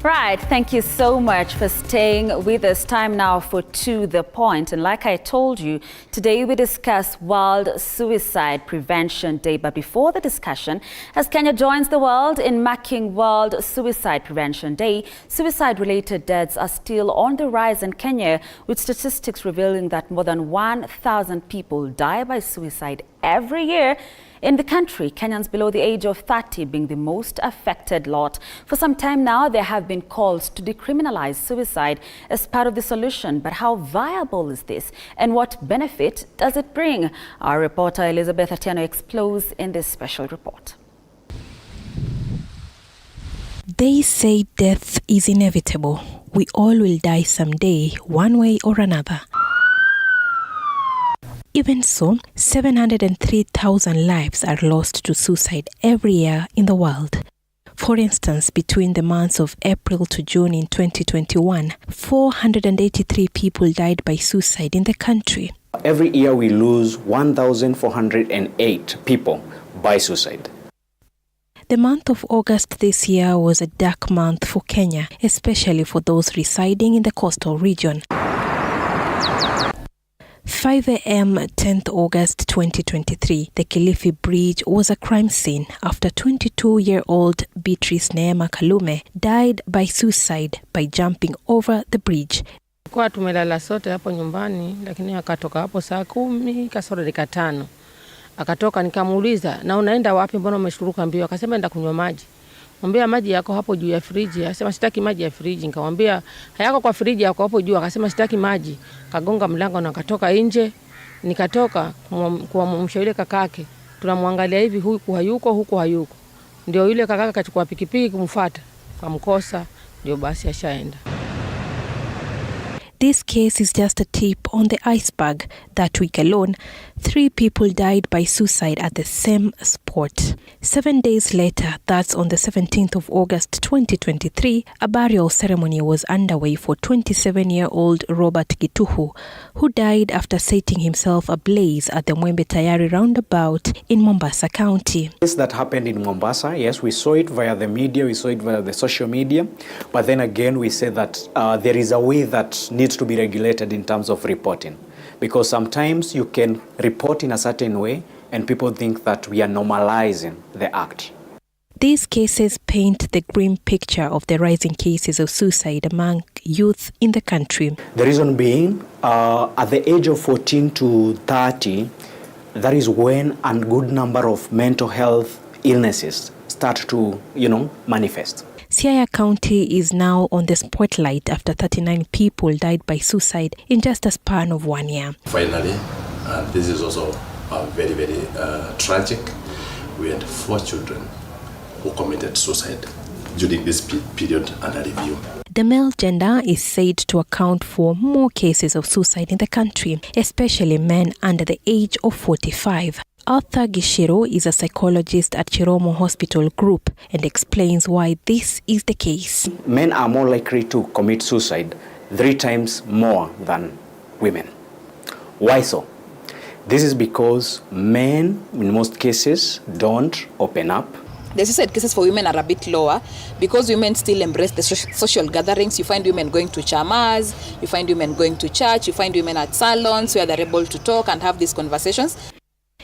Right, thank you so much for staying with us. Time now for To The Point. And like I told you, today we discuss World Suicide Prevention Day. But before the discussion, as Kenya joins the world in marking World Suicide Prevention Day, suicide-related deaths are still on the rise in Kenya, with statistics revealing that more than 1,000 people die by suicide every year. In the country, Kenyans below the age of 30 being the most affected lot. For some time now, there have been calls to decriminalize suicide as part of the solution. But how viable is this, and what benefit does it bring? Our reporter Elizabeth Atieno explores in this special report. They say death is inevitable. We all will die someday, one way or another. Even so, 703,000 lives are lost to suicide every year in the world. For instance, between the months of April to June in 2021, 483 people died by suicide in the country. Every year we lose 1,408 people by suicide. The month of August this year was a dark month for Kenya, especially for those residing in the coastal region. 5 a.m. 10th August 2023, the Kilifi Bridge was a crime scene after 22-year-old Beatrice Neema Kalume died by suicide by jumping over the bridge. Kwa tumelala sote hapo nyumbani, lakini akatoka hapo saa 10 kasoro dakika 5. Akatoka nikamuuliza, na unaenda wapi, mbona umeshuruka mbio? Akasema enda kunywa maji. Mwambia maji yako hapo juu ya friji. Akasema sitaki maji ya friji. Nikamwambia hayako kwa friji, yako hapo juu. Akasema sitaki maji. Kagonga mlango na akatoka nje. Nikatoka kumwamsha yule kakake. Tunamwangalia hivi, huku hayuko. Ndio yule kakake akachukua pikipiki kumfuata. Kamkosa, ndio basi ashaenda. This case is just a tip on the iceberg. That week alone, 3 people died by suicide at the same spot. 7 days later, that's on the 17th of August 2023, a burial ceremony was underway for 27-year-old Robert Gituhu, who died after setting himself ablaze at the Mwembe Tayari roundabout in Mombasa County. This that happened in Mombasa, yes, we saw it via the media, we saw it via the social media, but then again we say that there is a way that needs to be regulated in terms of reporting. Because sometimes you can report in a certain way and people think that we are normalizing the act. These cases paint the grim picture of the rising cases of suicide among youth in the country. The reason being, at the age of 14 to 30, that is when a good number of mental health illnesses start to, manifest. Siaya County is now on the spotlight after 39 people died by suicide in just a span of 1 year. Finally, this is also very, very tragic. We had 4 children who committed suicide during this period under review. The male gender is said to account for more cases of suicide in the country, especially men under the age of 45. Arthur Gishiro is a psychologist at Chiromo Hospital Group and explains why this is the case. Men are more likely to commit suicide 3 times more than women. Why so? This is because men, in most cases, don't open up. The suicide cases for women are a bit lower because women still embrace the social gatherings. You find women going to chamas, you find women going to church, you find women at salons where they're able to talk and have these conversations.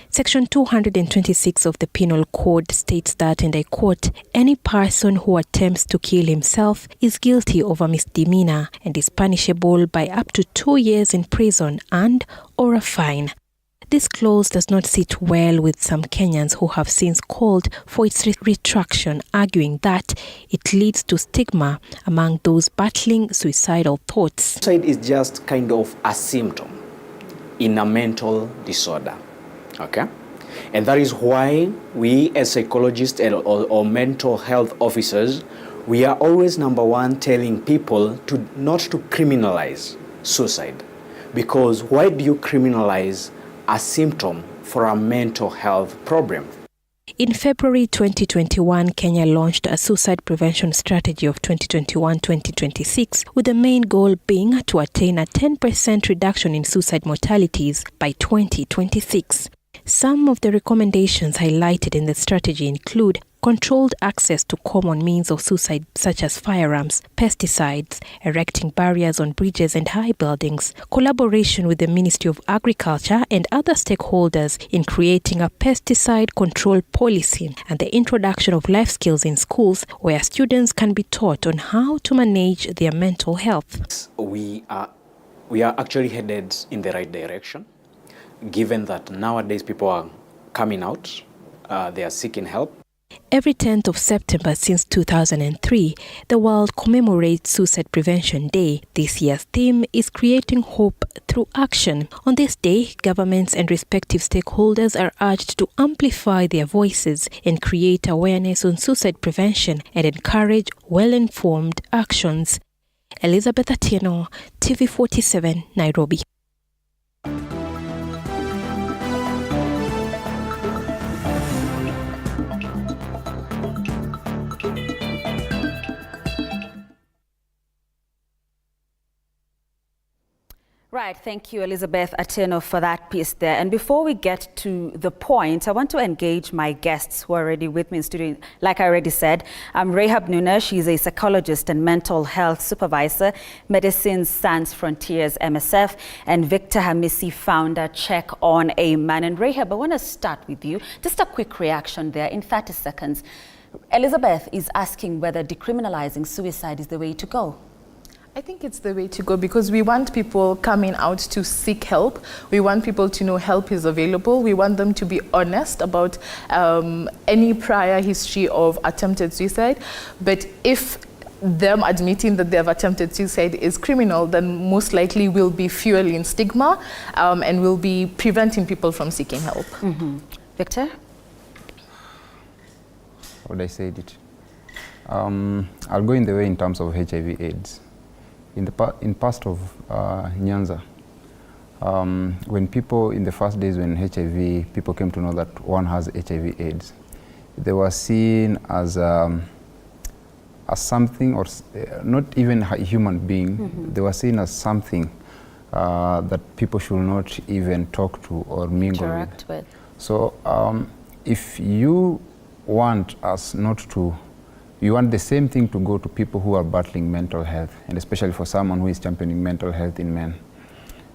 Section 226 of the Penal Code states that, and I quote, any person who attempts to kill himself is guilty of a misdemeanor and is punishable by up to 2 years in prison and/or a fine. This clause does not sit well with some Kenyans who have since called for its retraction, arguing that it leads to stigma among those battling suicidal thoughts. Suicide is just kind of a symptom in a mental disorder. Okay, and that is why we as psychologists or mental health officers, we are always number one telling people not to criminalize suicide. Because why do you criminalize a symptom for a mental health problem? In February 2021, Kenya launched a suicide prevention strategy of 2021-2026, with the main goal being to attain a 10% reduction in suicide mortalities by 2026. Some of the recommendations highlighted in the strategy include controlled access to common means of suicide such as firearms, pesticides, erecting barriers on bridges and high buildings, collaboration with the Ministry of Agriculture and other stakeholders in creating a pesticide control policy, and the introduction of life skills in schools where students can be taught on how to manage their mental health. We are actually headed in the right direction, given that nowadays people are coming out, they are seeking help. Every 10th of September since 2003, the world commemorates Suicide Prevention Day. This year's theme is creating hope through action. On this day, governments and respective stakeholders are urged to amplify their voices and create awareness on suicide prevention and encourage well-informed actions. Elizabeth Atieno, TV47, Nairobi. Right, thank you, Elizabeth Atieno, for that piece there. And before we get to the point, I want to engage my guests who are already with me in studio. Like I already said, I'm Rahab Nuna. She's a psychologist and mental health supervisor, Medicine Sans Frontiers, MSF, and Victor Hamisi, founder, Check on a Man. And Rahab, I want to start with you. Just a quick reaction there in 30 seconds. Elizabeth is asking whether decriminalizing suicide is the way to go. I think it's the way to go because we want people coming out to seek help. We want people to know help is available. We want them to be honest about any prior history of attempted suicide. But if them admitting that they have attempted suicide is criminal, then most likely will be fueling stigma and will be preventing people from seeking help. Mm-hmm. Victor? How would I say it? I'll go in the way in terms of HIV/AIDS. In past of Nyanza, when people, in the first days when HIV, people came to know that one has HIV/AIDS, they were seen as something, or not even a human being, they were seen as something that people should not even talk to or mingle with. So if you want us not to, you want the same thing to go to people who are battling mental health, and especially for someone who is championing mental health in men.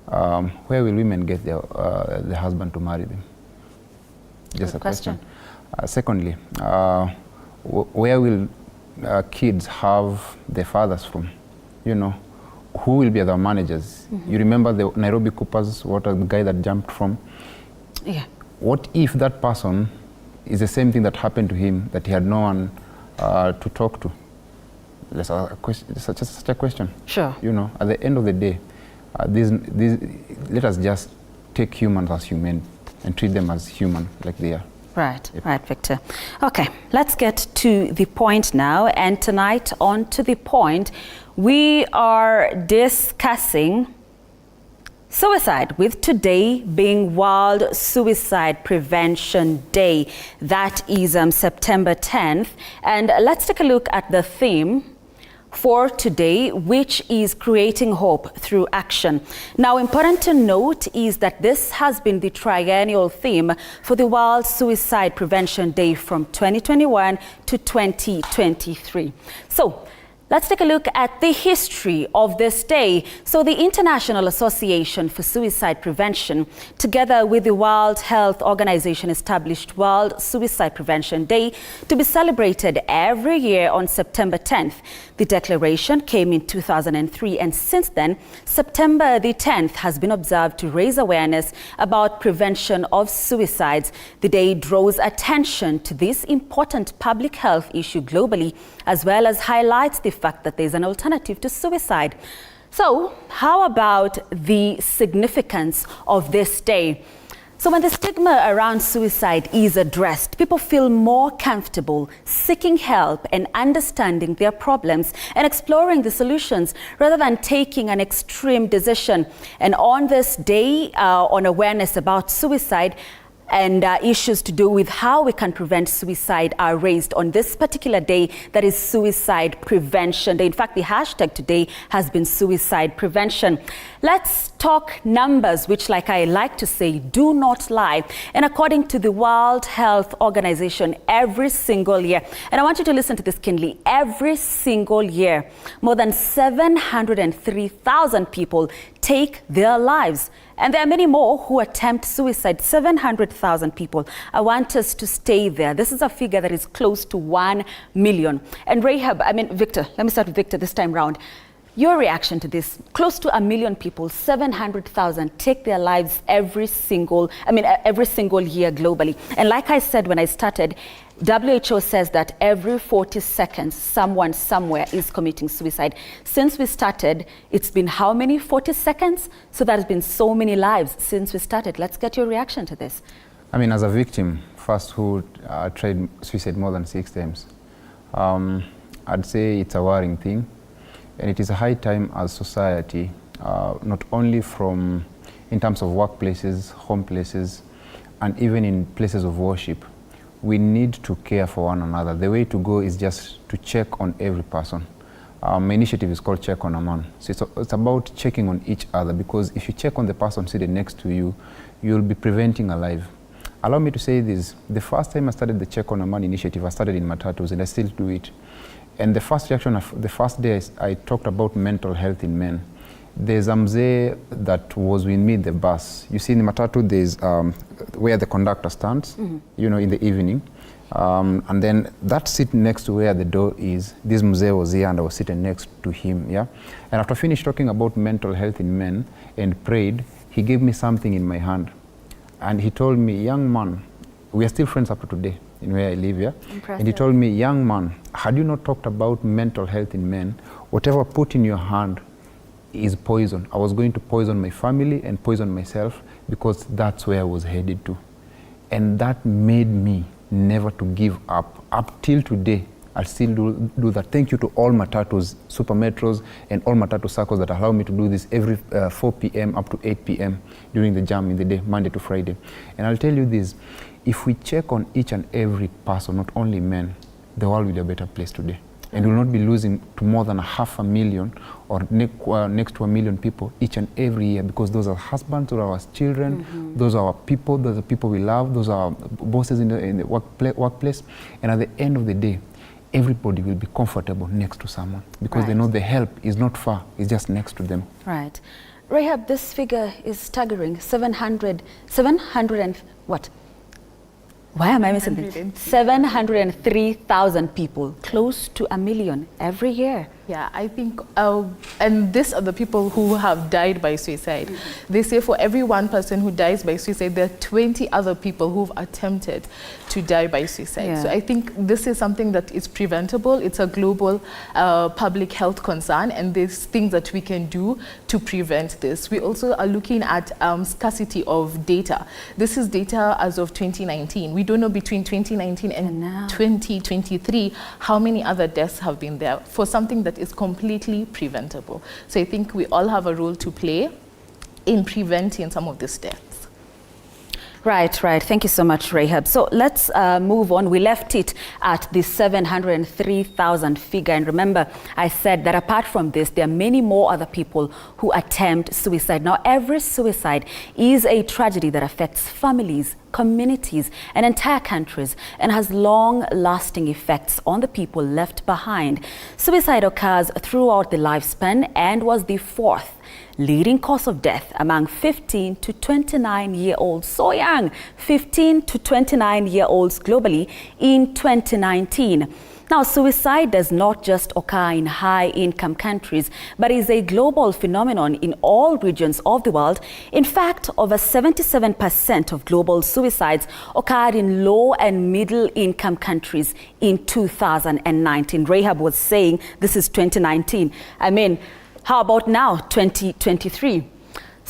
Where will women get their the husband to marry them? Just a question. Secondly, where will kids have their fathers from? You know, who will be their managers? You remember the Nairobi Coopers, what the guy that jumped from? Yeah. What if that person is the same thing that happened to him, that he had no one to talk to? That's such a question. Sure. You know, at the end of the day, let us just take humans as human and treat them as human like they are. Right, right, Victor. Okay, let's get to the point now. And tonight, on To the Point, we are discussing suicide, with today being World Suicide Prevention Day. That is September 10th. And let's take a look at the theme for today, which is creating hope through action. Now, important to note is that this has been the triennial theme for the World Suicide Prevention Day from 2021 to 2023. So, let's take a look at the history of this day. So the International Association for Suicide Prevention, together with the World Health Organization, established World Suicide Prevention Day to be celebrated every year on September 10th. The declaration came in 2003, and since then, September the 10th has been observed to raise awareness about prevention of suicides. The day draws attention to this important public health issue globally, as well as highlights the fact that there's an alternative to suicide. So, how about the significance of this day? So when the stigma around suicide is addressed, people feel more comfortable seeking help and understanding their problems and exploring the solutions rather than taking an extreme decision. And on this day, on awareness about suicide, and issues to do with how we can prevent suicide are raised on this particular day, that is Suicide Prevention Day. In fact, the hashtag today has been suicide prevention. Let's talk numbers, which, like I like to say, do not lie. And according to the World Health Organization, every single year, and I want you to listen to this, Kinley, every single year, more than 703,000 people take their lives. And there are many more who attempt suicide, 700,000 people. I want us to stay there. This is a figure that is close to 1 million. And Victor, let me start with Victor this time round. Your reaction to this: close to 1 million people, 700,000 take their lives every single year globally. And like I said when I started, WHO says that every 40 seconds, someone somewhere is committing suicide. Since we started, it's been how many 40 seconds? So that has been so many lives since we started. Let's get your reaction to this. I mean, as a victim, first who tried suicide more than 6 times, I'd say it's a worrying thing. And it is a high time as society, not only in terms of workplaces, home places, and even in places of worship, we need to care for one another. The way to go is just to check on every person. My initiative is called Check on a Man. So it's about checking on each other, because if you check on the person seated next to you, you'll be preventing a life. Allow me to say this: the first time I started the Check on a Man initiative, I started in Matatus, and I still do it. And the first reaction of the first day I talked about mental health in men. There's a mzee that was with me in the bus. You see in the Matatu, there's where the conductor stands, you know, in the evening. And then that seat next to where the door is, this mzee was here and I was sitting next to him, yeah? And after I finished talking about mental health in men and prayed, he gave me something in my hand. And he told me, young man, we are still friends up to today in where I live, yeah? Impressive. And he told me, young man, had you not talked about mental health in men, whatever put in your hand is poison. I was going to poison my family and poison myself, because that's where I was headed to. And that made me never to give up. Up till today, I still do that. Thank you to all Matatus, Super Metros, and all Matatu circles that allow me to do this every 4 p.m. up to 8 p.m. during the jam in the day, Monday to Friday. And I'll tell you this: if we check on each and every person, not only men, the world will be a better place today. And we'll not be losing to more than 500,000 or next to 1 million people each and every year, because those are husbands, those are our children, those are our people, those are people we love, those are our bosses in the workplace. And at the end of the day, everybody will be comfortable next to someone, because they know the help is not far, it's just next to them. Right. Rahab, this figure is staggering. 700 and what? Why am I missing it? 703,000 people, close to 1 million every year. Yeah, I think, and these are the people who have died by suicide. They say for every one person who dies by suicide, there are 20 other people who've attempted to die by suicide. Yeah. So I think this is something that is preventable. It's a global public health concern, and there's things that we can do to prevent this. We also are looking at scarcity of data. This is data as of 2019. We don't know between 2019 and 2023 how many other deaths have been there for something that is completely preventable. So I think we all have a role to play in preventing some of these deaths. Right. Thank you so much, Rahab. So let's move on. We left it at the 703,000 figure. And remember, I said that apart from this, there are many more other people who attempt suicide. Now, every suicide is a tragedy that affects families, communities, and entire countries, and has long-lasting effects on the people left behind. Suicide occurs throughout the lifespan and was the fourth leading cause of death among 15 to 29-year-olds, so young, 15 to 29-year-olds globally in 2019. Now, suicide does not just occur in high-income countries, but is a global phenomenon in all regions of the world. In fact, over 77% of global suicides occurred in low and middle-income countries in 2019. Rahab was saying this is 2019. I mean, how about now, 2023?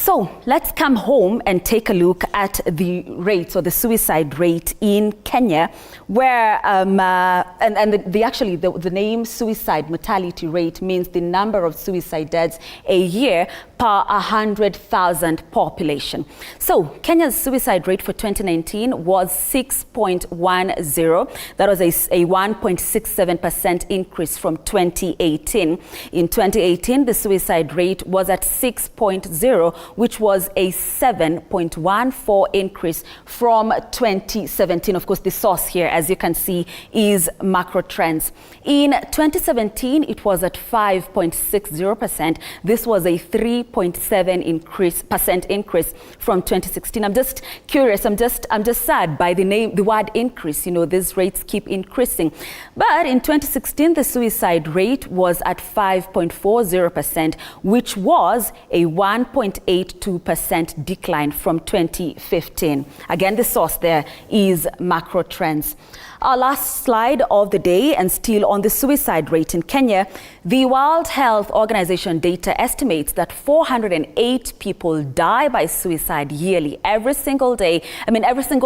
So let's come home and take a look at the rates or the suicide rate in Kenya, where the name suicide mortality rate means the number of suicide deaths a year per 100,000 population. So Kenya's suicide rate for 2019 was 6.10. That was a 1.67% increase from 2018. In 2018, the suicide rate was at 6.0, which was a 7.14 increase from 2017. Of course, the source here, as you can see, is macro trends. In 2017, it was at 5.60%. This was a 3.7% increase from 2016. I'm just curious. I'm just sad by the word increase. You know, these rates keep increasing. But in 2016, the suicide rate was at 5.40%, which was a 1.82% decline from 2015. Again, the source there is macro trends. Our last slide of the day, and still on the suicide rate in Kenya, the World Health Organization data estimates that 408 people die by suicide yearly, every single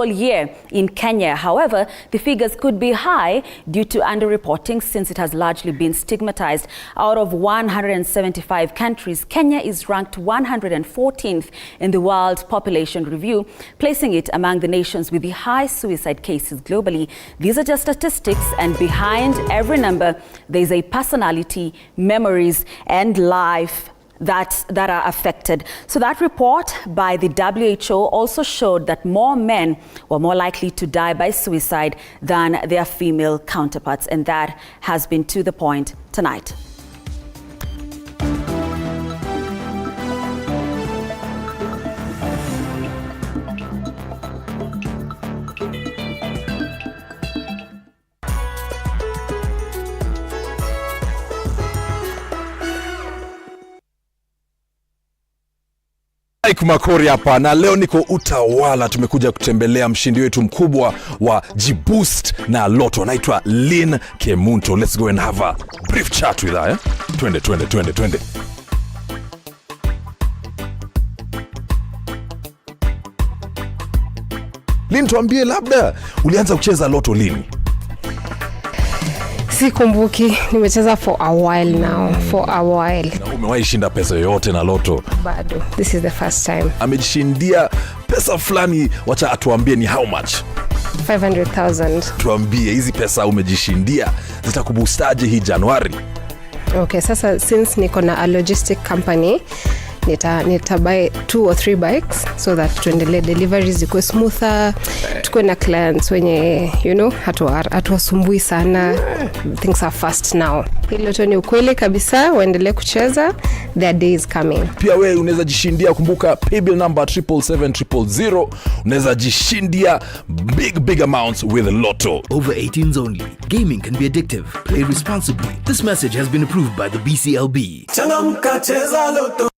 year in Kenya. However, the figures could be high due to underreporting, since it has largely been stigmatized. Out of 175 countries, Kenya is ranked 114th in the World Population Review, placing it among the nations with the high suicide cases globally. These are just statistics, and behind every number, there's a personality, memories, and life that are affected. So that report by the WHO also showed that more men were more likely to die by suicide than their female counterparts. And that has been To The Point tonight. Makori hapa na leo niko Utawala. Tumekuja kutembelea mshindi wetu mkubwa wa G-Boost na Lotto, anaitwa Lynn Kemunto. Let's go and have a brief chat with her. Twende. Lynn, tuambie, labda ulianza kucheza Lotto lini? Sikumbuki, nimecheza for a while now, Na umewahi shinda pesa yoyote na Lotto? Bado, this is the first time. Amejishindia pesa fulani, wacha atuambie ni how much? 500,000. Tuambie, hizi pesa umejishindia zitakubustaje hii Januari? Okay, sasa since niko na a logistic company, nita buy 2 or 3 bikes so that tuendelee deliveries zikuwe smoother, tukuwe na clients wenye hatuwasumbui sana. Things are fast now. Hilo tu ni ukweli kabisa, waendelee kucheza, their day is coming. Pia wewe unaweza jishindia, kumbuka paybill number 77700. Unaweza jishindia big amounts with Lotto. Over 18s only. Gaming can be addictive. Play responsibly. This message has been approved by the BCLB. Changamka, cheza Lotto.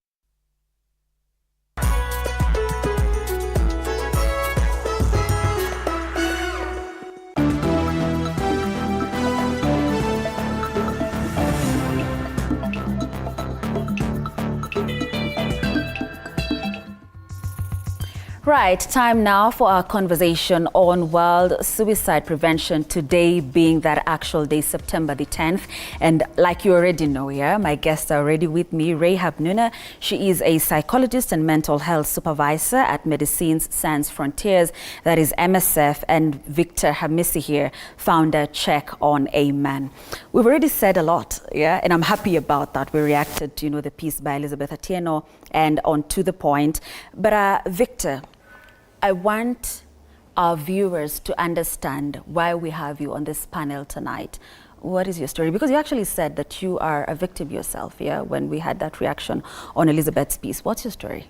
Right, time now for our conversation on World Suicide Prevention, today being that actual day, September the 10th. And like you already know, my guests are already with me. Rahab Nuna, she is a psychologist and mental health supervisor at Medicines Sans Frontiers, that is MSF, and Victor Hamisi here, founder, Check on a Man. We've already said a lot, and I'm happy about that. We reacted to, the piece by Elizabeth Atieno and on To The Point. But Victor, I want our viewers to understand why we have you on this panel tonight. What is your story? Because you actually said that you are a victim yourself, when we had that reaction on Elizabeth's piece. What's your story?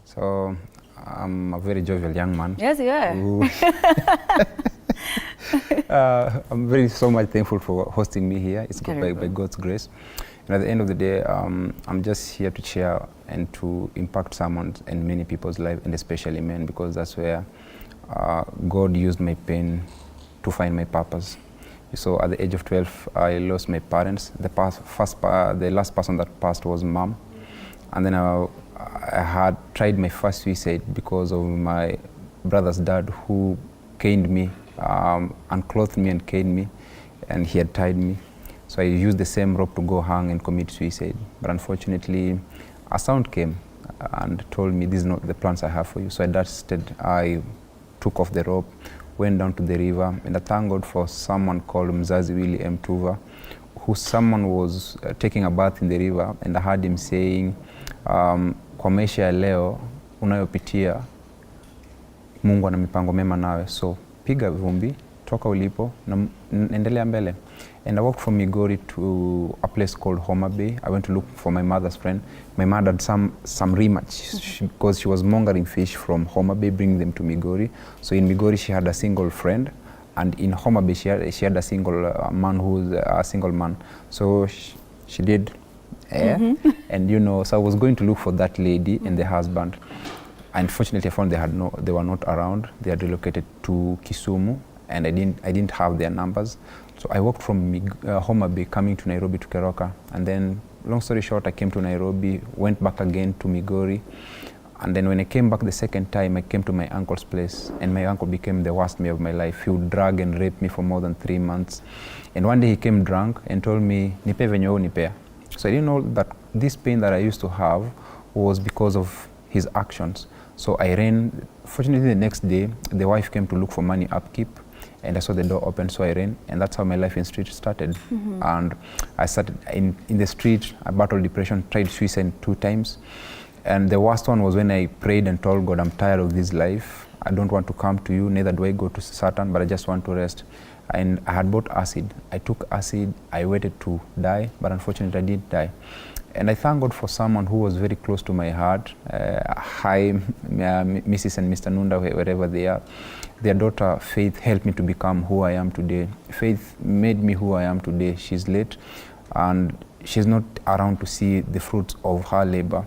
So, I'm a very jovial young man. Yes, you are. I'm so much thankful for hosting me here. It's by God's grace. And at the end of the day, I'm just here to share and to impact someone and many people's life, and especially men, because that's where God used my pain to find my purpose. So at the age of 12, I lost my parents. The last person that passed was Mom. And then I had tried my first suicide because of my brother's dad, who caned me, unclothed me and caned me, and he had tied me. So I used the same rope to go hang and commit suicide. But unfortunately, a sound came and told me, "This is not the plans I have for you." So I took off the rope, went down to the river, and I thank God for someone called Mzazi Willie M. Tuva, who someone was taking a bath in the river, and I heard him saying, kwa maisha ya leo unayopitia Mungu ana mipango mema nawe, so piga vumbi, toka ulipo na endelea mbele. And I walked from Migori to a place called Home of Untold. I went to look for my mother's friend. My mother had some rematch because she was mongering fish from Home of Untold, bringing them to Migori. So in Migori she had a single friend, and in Home of Untold she had a single man who's a single man. So she did, and you know, so I was going to look for that lady and the husband. Unfortunately, I found they were not around. They had relocated to Kisumu, and I didn't have their numbers. So I walked from Homa Bay coming to Nairobi to Keroka, and then long story short, I came to Nairobi, went back again to Migori, and then when I came back the second time, I came to my uncle's place, and my uncle became the worst me of my life. He would drag and rape me for more than 3 months, and one day he came drunk and told me, "Nipe venye unipea." So I didn't know that this pain that I used to have was because of his actions. So I ran. Fortunately, the next day, the wife came to look for money upkeep, and I saw the door open, so I ran, and that's how my life in street started. And I started in the street. I battled depression, tried suicide 2 times, and the worst one was when I prayed and told God, "I'm tired of this life. I don't want to come to you, neither do I go to Satan, but I just want to rest." And I had bought acid. I took acid. I waited to die, but unfortunately I did die. And I thank God for someone who was very close to my heart. Hi, Mrs. and Mr. Nunda, wherever they are. Their daughter, Faith, helped me to become who I am today. Faith made me who I am today. She's late, and she's not around to see the fruits of her labor.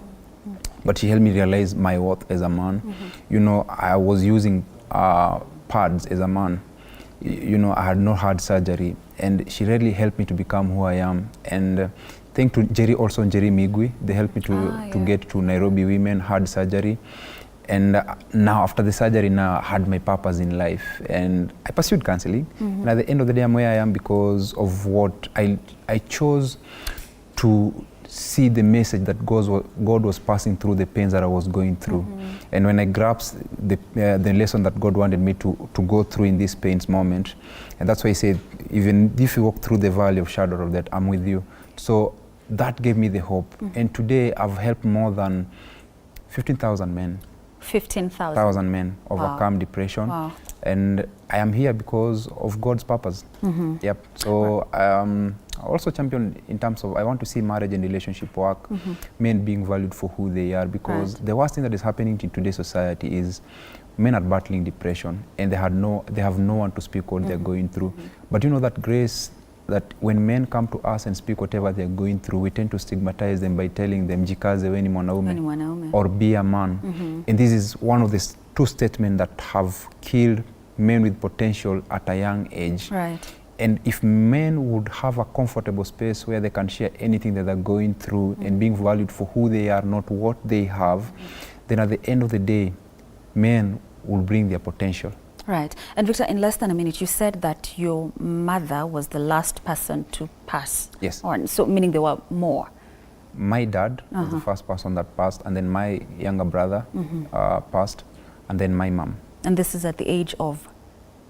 But she helped me realize my worth as a man. You know, I was using pads as a man. You know, I had not had surgery, and she really helped me to become who I am. And thank to Jerry also and Jerry Migwi, they helped me to get to Nairobi Women, had surgery. And now after the surgery, now I had my purpose in life, and I pursued counseling. And at the end of the day, I'm where I am because of what I chose to see the message that God was passing through the pains that I was going through. And when I grasped the lesson that God wanted me to go through in this pains moment, and that's why He said, even if you walk through the valley of shadow of death, I'm with you. So that gave me the hope. And today I've helped more than 15,000 men. 15,000 men overcome depression. And I am here because of God's purpose. Yep. So I also champion in terms of, I want to see marriage and relationship work, men being valued for who they are, because the worst thing that is happening in today's society is men are battling depression, and they have no one to speak what they're going through. But you know that grace, that when men come to us and speak whatever they're going through, we tend to stigmatize them by telling them, "Jikaze we ni mwanaume," or "be a man." And this is one of the 2 statements that have killed men with potential at a young age. And if men would have a comfortable space where they can share anything that they're going through and being valued for who they are, not what they have, then at the end of the day, men will bring their potential. Right. And Victor, in less than a minute, you said that your mother was the last person to pass. Yes. On. So meaning there were more. My dad was the first person that passed, and then my younger brother passed, and then my mom. And this is at the age of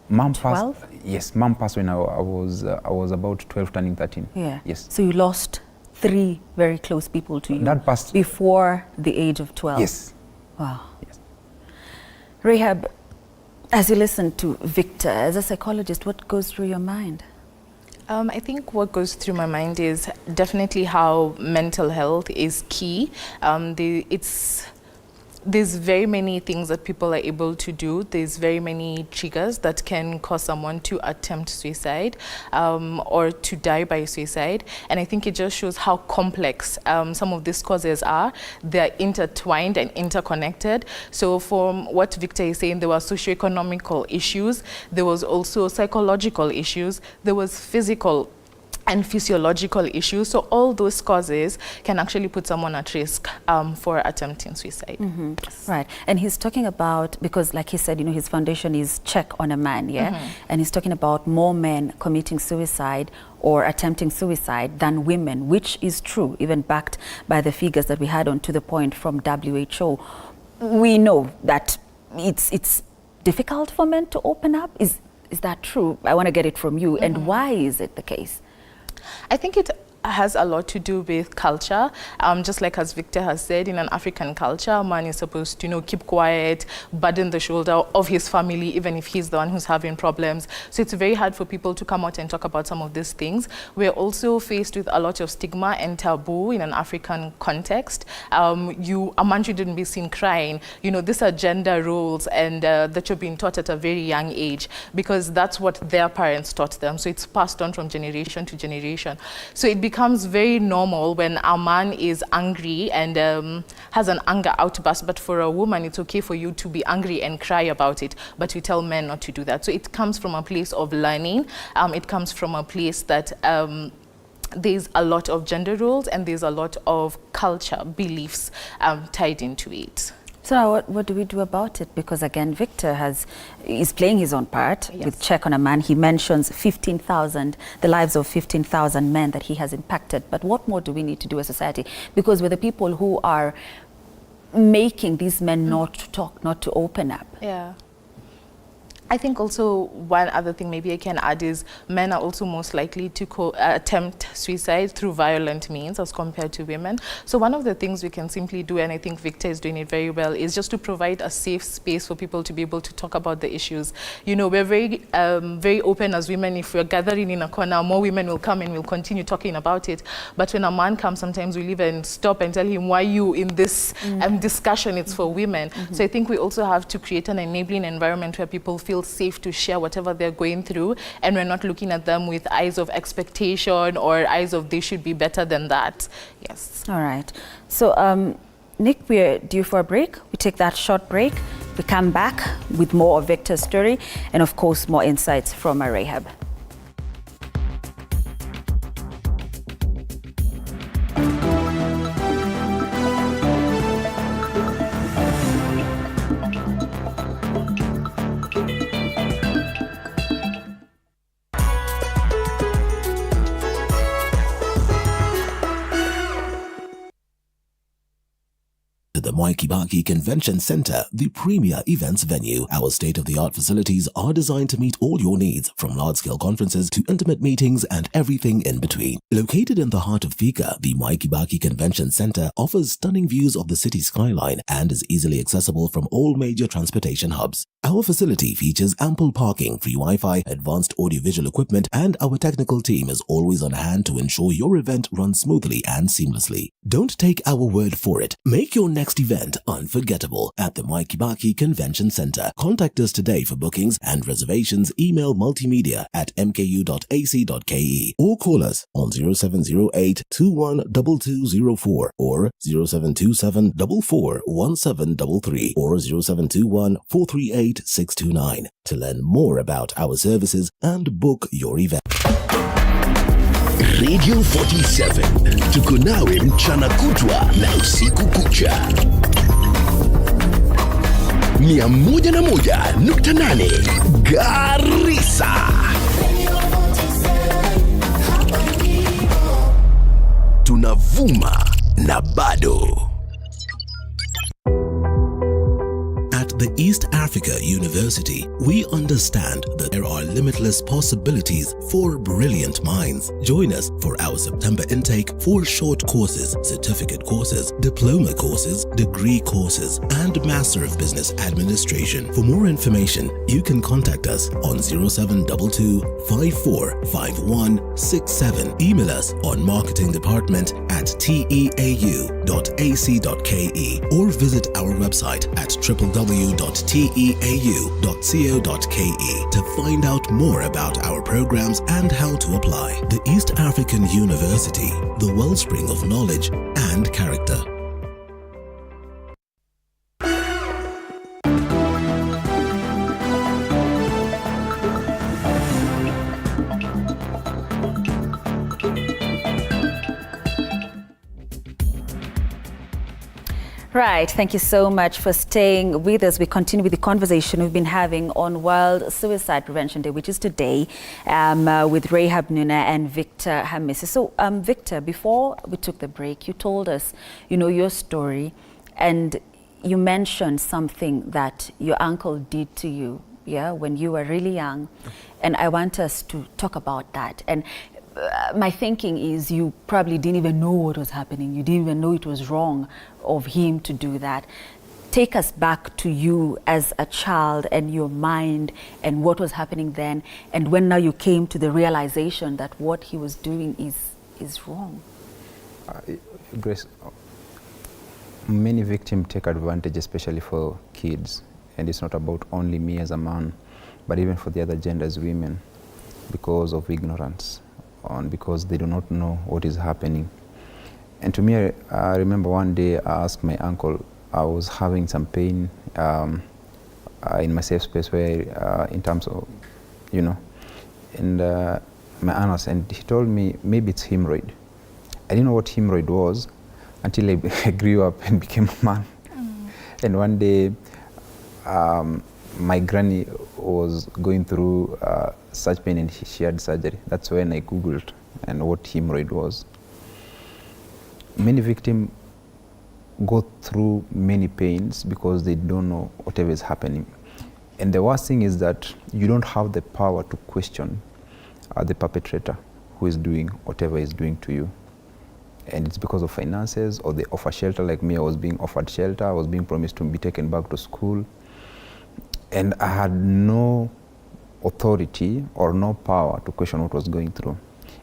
Mom 12? Passed. Yes, Mom passed when I was about 12, turning 13. Yeah. Yes. So you lost 3 very close people to you. Dad passed before the age of 12. Yes. Wow. Yes. Rahab, as you listen to Victor, as a psychologist, what goes through your mind? I think what goes through my mind is definitely how mental health is key. There's very many things that people are able to do. There's very many triggers that can cause someone to attempt suicide or to die by suicide. And I think it just shows how complex some of these causes are. They're intertwined and interconnected. So from what Victor is saying, there were socioeconomical issues. There was also psychological issues. There was physical and physiological issues. So all those causes can actually put someone at risk for attempting suicide. Right. And he's talking about, because like he said, you know, his foundation is Check on a Man, yeah? And he's talking about more men committing suicide or attempting suicide than women, which is true, even backed by the figures that we had on To The Point from WHO. We know that it's difficult for men to open up. Is that true? I want to get it from you. And why is it the case? I think it has a lot to do with culture. Just like as Victor has said, in an African culture, a man is supposed to, you know, keep quiet, burden the shoulder of his family, even if he's the one who's having problems. So it's very hard for people to come out and talk about some of these things. We're also faced with a lot of stigma and taboo in an African context. A man shouldn't be seen crying. You know, these are gender roles, and that you're being taught at a very young age, because that's what their parents taught them. So it's passed on from generation to generation. So it becomes very normal when a man is angry and has an anger outburst, but for a woman it's okay for you to be angry and cry about it, but we tell men not to do that. So it comes from a place of learning. It comes from a place that there's a lot of gender roles and there's a lot of culture beliefs tied into it. So what do we do about it? Because again, Victor is playing his own part with Check on a Man. He mentions 15,000, the lives of 15,000 men that he has impacted. But what more do we need to do as a society? Because we're the people who are making these men not to talk, not to open up. Yeah. I think also one other thing maybe I can add is men are also most likely to attempt suicide through violent means as compared to women. So one of the things we can simply do, and I think Victor is doing it very well, is just to provide a safe space for people to be able to talk about the issues. You know, we're very open as women. If we're gathering in a corner, more women will come and we'll continue talking about it. But when a man comes, sometimes we'll even stop and tell him, why you in this discussion? It's for women. So I think we also have to create an enabling environment where people feel safe to share whatever they're going through, and we're not looking at them with eyes of expectation or eyes of they should be better than that. Yes. All right. So Nick, we're due for a break. We take that short break. We come back with more of Victor's story and of course more insights from Rahab. The Mwai Kibaki Convention Center, the premier events venue. Our state-of-the-art facilities are designed to meet all your needs, from large-scale conferences to intimate meetings and everything in between. Located in the heart of Thika, the Mwai Kibaki Convention Center offers stunning views of the city skyline and is easily accessible from all major transportation hubs. Our facility features ample parking, free Wi-Fi, advanced audiovisual equipment, and our technical team is always on hand to ensure your event runs smoothly and seamlessly. Don't take our word for it. Make your next event unforgettable at the Mwai Kibaki Convention Center. Contact us today for bookings and reservations. Email multimedia@mku.ac.ke or call us on 0708 212204 or 0727 441733 or 0721 438 629 to learn more about our services and book your event. Radio 47 tuko nawe mchana kutwa na usiku kucha. 101.8 Garissa. Tunavuma na bado. At the East Africa University, we understand that there are limitless possibilities for brilliant minds. Join us for our September intake for short courses, certificate courses, diploma courses, degree courses, and Master of Business Administration. For more information, you can contact us on 0722 545167. Email us on marketingdepartment@teau.ac.ke or visit our website at www.teau.co.ke to find out more about our programs and how to apply. The East African University, the wellspring of knowledge and character. Right, thank you so much for staying with us. We continue with the conversation we've been having on World Suicide Prevention Day, which is today, with Rahab Nuna and Victor Hamisi. So, Victor, before we took the break, you told us, your story, and you mentioned something that your uncle did to you, when you were really young, and I want us to talk about that. And my thinking is you probably didn't even know what was happening. You didn't even know it was wrong of him to do that. Take us back to you as a child and your mind and what was happening then, and when now you came to the realization that what he was doing is wrong. Grace, many victims take advantage, especially for kids, and it's not about only me as a man, but even for the other genders, women, because of ignorance, and because they do not know what is happening. And to me, I remember one day I asked my uncle, I was having some pain in my safe space where, in terms of, and my anus, and he told me maybe it's hemorrhoid. I didn't know what hemorrhoid was until I grew up and became a man. And one day, my granny was going through such pain and she had surgery. That's when I Googled and what hemorrhoid was. Many victims go through many pains because they don't know whatever is happening. And the worst thing is that you don't have the power to question the perpetrator who is doing whatever is doing to you. And it's because of finances, or they offer shelter. Like me, I was being offered shelter. I was being promised to be taken back to school. And I had no authority or no power to question what was going through.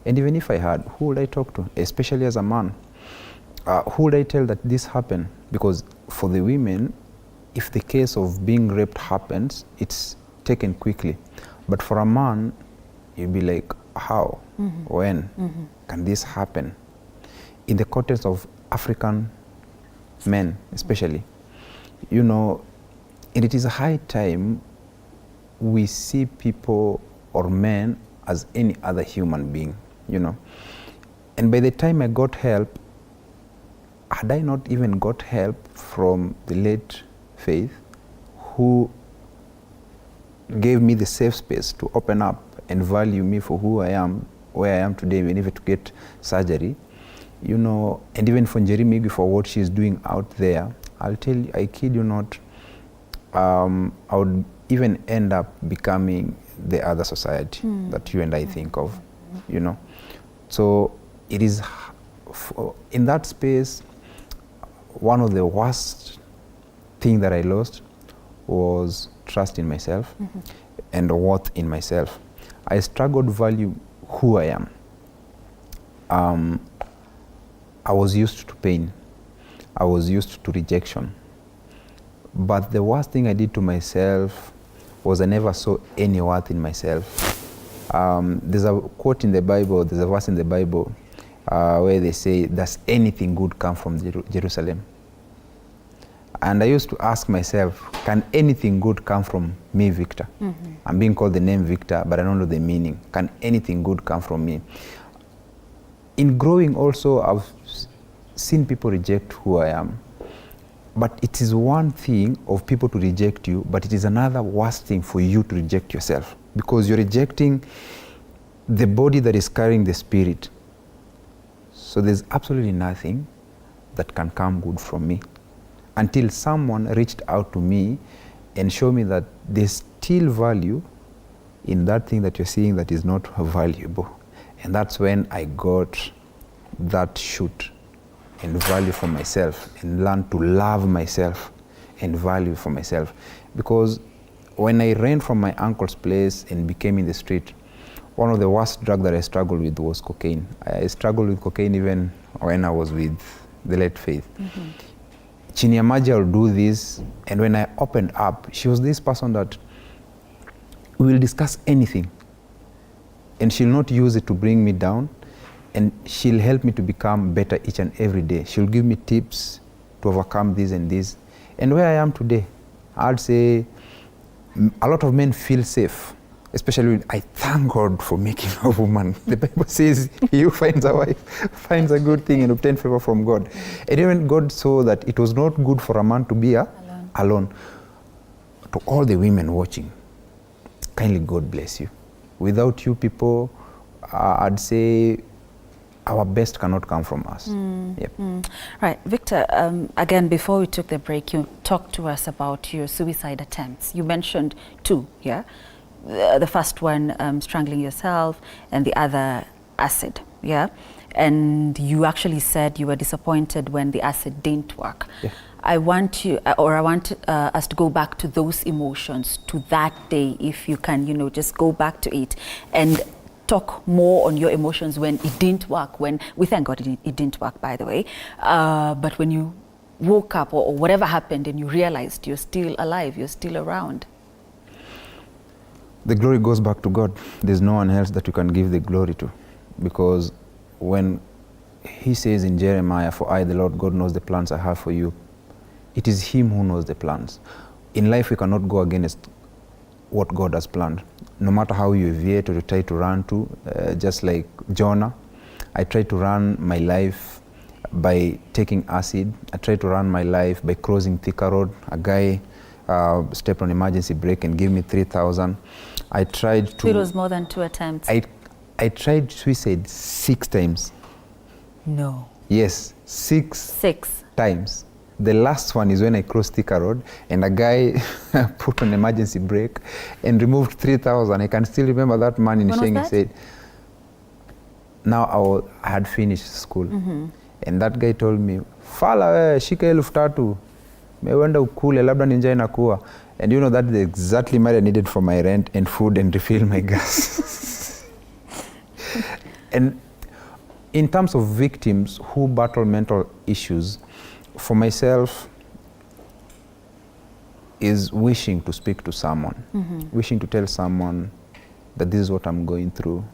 And even if I had, who would I talk to? Especially as a man. Who would I tell that this happened? Because for the women, if the case of being raped happens, it's taken quickly. But for a man, you'd be like, how? When? Can this happen? In the context of African men, especially, and it is a high time we see people or men as any other human being, And by the time I got help, had I not even got help from the late Faith, who gave me the safe space to open up and value me for who I am, where I am today, even if to get surgery, and even for Njeri Migi for what she's doing out there, I'll tell you, I kid you not, I would even end up becoming the other society that you and I think of, So it is, in that space, one of the worst thing that I lost was trust in myself and worth in myself. I struggled to value who I am. I was used to pain. I was used to rejection. But the worst thing I did to myself was I never saw any worth in myself. There's a quote in the Bible, there's a verse in the Bible where they say, does anything good come from Jerusalem? And I used to ask myself, can anything good come from me, Victor? I'm being called the name Victor, but I don't know the meaning. Can anything good come from me? In growing also, I've seen people reject who I am. But it is one thing of people to reject you, but it is another worse thing for you to reject yourself, because you're rejecting the body that is carrying the spirit. So there's absolutely nothing that can come good from me until someone reached out to me and showed me that there's still value in that thing that you're seeing that is not valuable. And that's when I got that shoot and value for myself and learn to love myself and value for myself. Because when I ran from my uncle's place and became in the street, one of the worst drugs that I struggled with was cocaine. I struggled with cocaine even when I was with the late Faith. Chini ya maji, I'll do this, and when I opened up, she was this person that we will discuss anything, and she'll not use it to bring me down, and she'll help me to become better each and every day. She'll give me tips to overcome this and this. And where I am today, I'd say a lot of men feel safe especially I thank God for making a woman. The Bible says, he who finds a wife finds a good thing and obtains favor from God. And even God saw that it was not good for a man to be alone. To all the women watching, kindly God bless you. Without you people, I'd say our best cannot come from us. Right, Victor, again, before we took the break, you talked to us about your suicide attempts. You mentioned 2, yeah? The first one, strangling yourself, and the other, acid, yeah? And you actually said you were disappointed when the acid didn't work. Yeah. I want us to go back to those emotions, to that day, if you can, you know, just go back to it and talk more on your emotions when it didn't work, when, we thank God it didn't work, by the way, but when you woke up or whatever happened and you realized you're still alive, you're still around. The glory goes back to God. There's no one else that you can give the glory to, because when he says in Jeremiah, for I, the Lord God, knows the plans I have for you, it is him who knows the plans. In life, we cannot go against what God has planned. No matter how you deviate or you try to run to, just like Jonah, I tried to run my life by taking acid. I tried to run my life by crossing Thika Road. A guy stepped on emergency brake and gave me 3,000. I tried to... It was more than 2 attempts. I tried suicide 6 times. No. Yes, 6 times. The last one is when I crossed Thika Road and a guy put on emergency brake and removed 3,000. I can still remember that man in Sheng said, now I had finished school. And that guy told me, Fala, shika 3,000. Mewenda ukule, labda ninja inakuwa. And you know, that's exactly money I needed for my rent and food and refill my gas. And in terms of victims who battle mental issues, for myself, is wishing to speak to someone, wishing to tell someone that this is what I'm going through.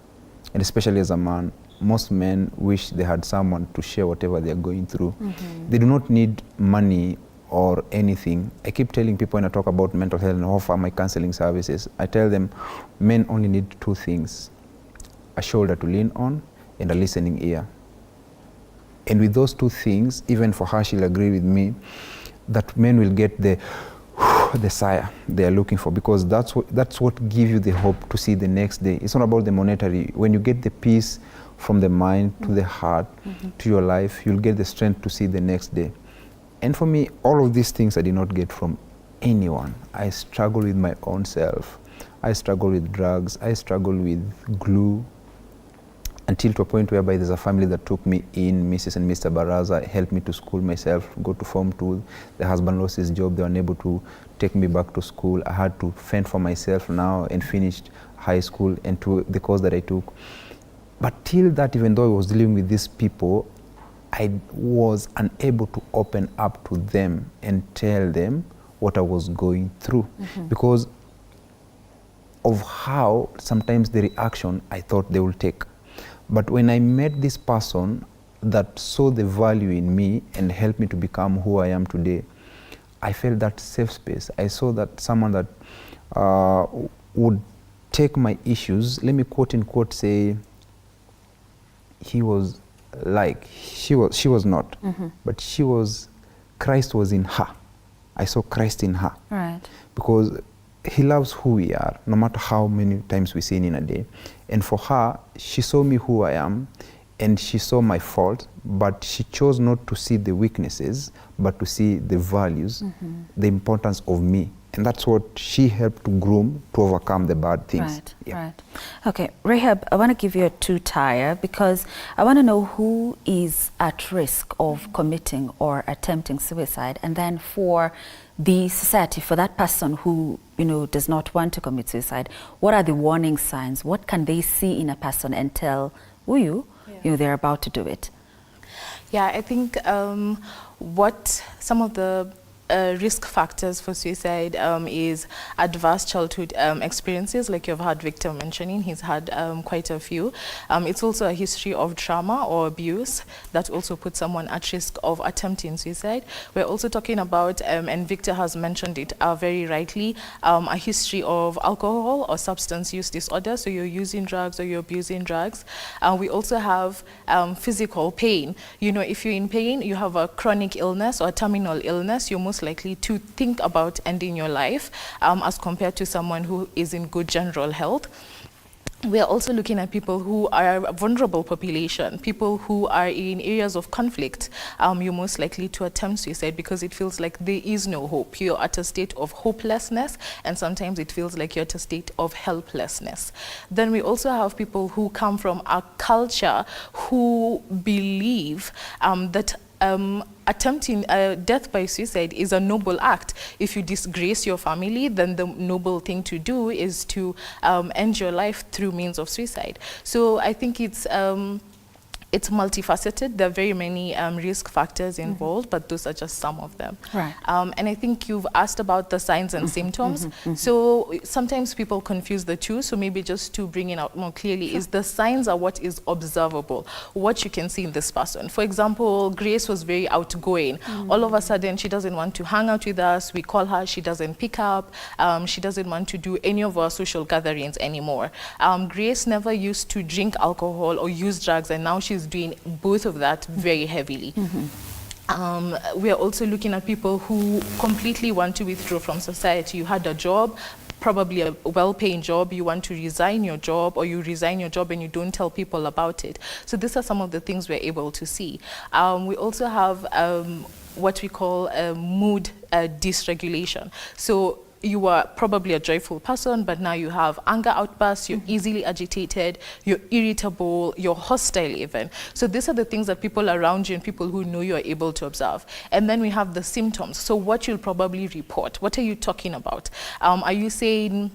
And especially as a man, most men wish they had someone to share whatever they're going through. They do not need money or anything. I keep telling people when I talk about mental health and offer my counseling services, I tell them men only need 2 things, a shoulder to lean on and a listening ear. And with those 2 things, even for her, she'll agree with me, that men will get the sigh they are looking for, because that's what gives you the hope to see the next day. It's not about the monetary. When you get the peace from the mind to the heart to your life, you'll get the strength to see the next day. And for me, all of these things I did not get from anyone. I struggle with my own self. I struggle with drugs. I struggle with glue, until to a point whereby there's a family that took me in, Mrs. and Mr. Baraza, helped me to school myself, go to Form 2. The husband lost his job. They were unable to take me back to school. I had to fend for myself now and finished high school and to the course that I took. But till that, even though I was dealing with these people, I was unable to open up to them and tell them what I was going through, because of how sometimes the reaction I thought they would take. But when I met this person that saw the value in me and helped me to become who I am today, I felt that safe space. I saw that someone that would take my issues, let me quote unquote say, she was not, but Christ was in her. I saw Christ in her. Right. Because he loves who we are, no matter how many times we sin in a day. And for her, she saw me who I am, and she saw my fault, but she chose not to see the weaknesses, but to see the values, the importance of me. And that's what she helped to groom to overcome the bad things. Right, right. Okay, Rahab, I want to give you a 2-tier because I want to know who is at risk of committing or attempting suicide, and then for the society, for that person who, you know, does not want to commit suicide, what are the warning signs? What can they see in a person and tell you know, they're about to do it? Yeah, I think what some of the risk factors for suicide is adverse childhood experiences, like you've heard Victor mentioning. He's had quite a few. It's also a history of trauma or abuse that also puts someone at risk of attempting suicide. We're also talking about, and Victor has mentioned it very rightly, a history of alcohol or substance use disorder. So you're using drugs or you're abusing drugs. We also have physical pain. You know, if you're in pain, you have a chronic illness or a terminal illness, you're most likely to think about ending your life as compared to someone who is in good general health. We are also looking at people who are a vulnerable population, people who are in areas of conflict. You're most likely to attempt suicide because it feels like there is no hope. You're at a state of hopelessness, and sometimes it feels like you're at a state of helplessness. Then we also have people who come from a culture who believe that attempting death by suicide is a noble act. If you disgrace your family, then the noble thing to do is to end your life through means of suicide. So I think it's multifaceted. There are very many risk factors involved, but those are just some of them. Right. And I think you've asked about the signs and symptoms. So sometimes people confuse the two. So maybe just to bring it out more clearly, is the signs are what is observable, what you can see in this person. For example, Grace was very outgoing. All of a sudden, she doesn't want to hang out with us. We call her, she doesn't pick up. She doesn't want to do any of our social gatherings anymore. Grace never used to drink alcohol or use drugs, and now she's doing both of that very heavily. We are also looking at people who completely want to withdraw from society. You had a job, probably a well-paying job, you want to resign your job, or you resign your job and you don't tell people about it. So these are some of the things we're able to see. We also have what we call mood dysregulation. So you are probably a joyful person, but now you have anger outbursts, you're easily agitated, you're irritable, you're hostile even. So these are the things that people around you and people who know you are able to observe. And then we have the symptoms. So what you'll probably report. What are you talking about? Are you saying,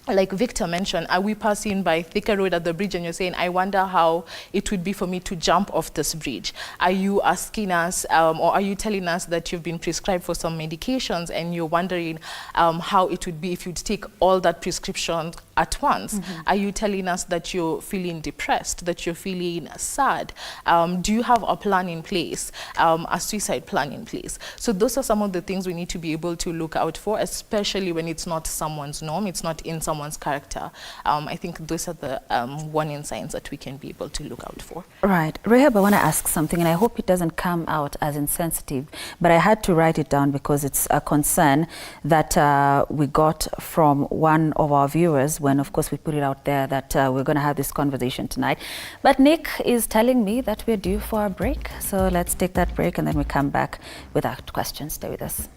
like Victor mentioned, are we passing by Thika Road at the bridge and you're saying, I wonder how it would be for me to jump off this bridge? Are you asking us, or are you telling us that you've been prescribed for some medications and you're wondering how it would be if you'd take all that prescription at once? Are you telling us that you're feeling depressed, that you're feeling sad? Do you have a plan in place, a suicide plan in place? So those are some of the things we need to be able to look out for, especially when it's not someone's norm, it's not in someone's character. I think those are the warning signs that we can be able to look out for. Right. Rehab, I want to ask something, and I hope it doesn't come out as insensitive, but I had to write it down because it's a concern that we got from one of our viewers when, of course, we put it out there that we're going to have this conversation tonight. But Nick is telling me that we're due for a break. So let's take that break and then we come back with our questions. Stay with us.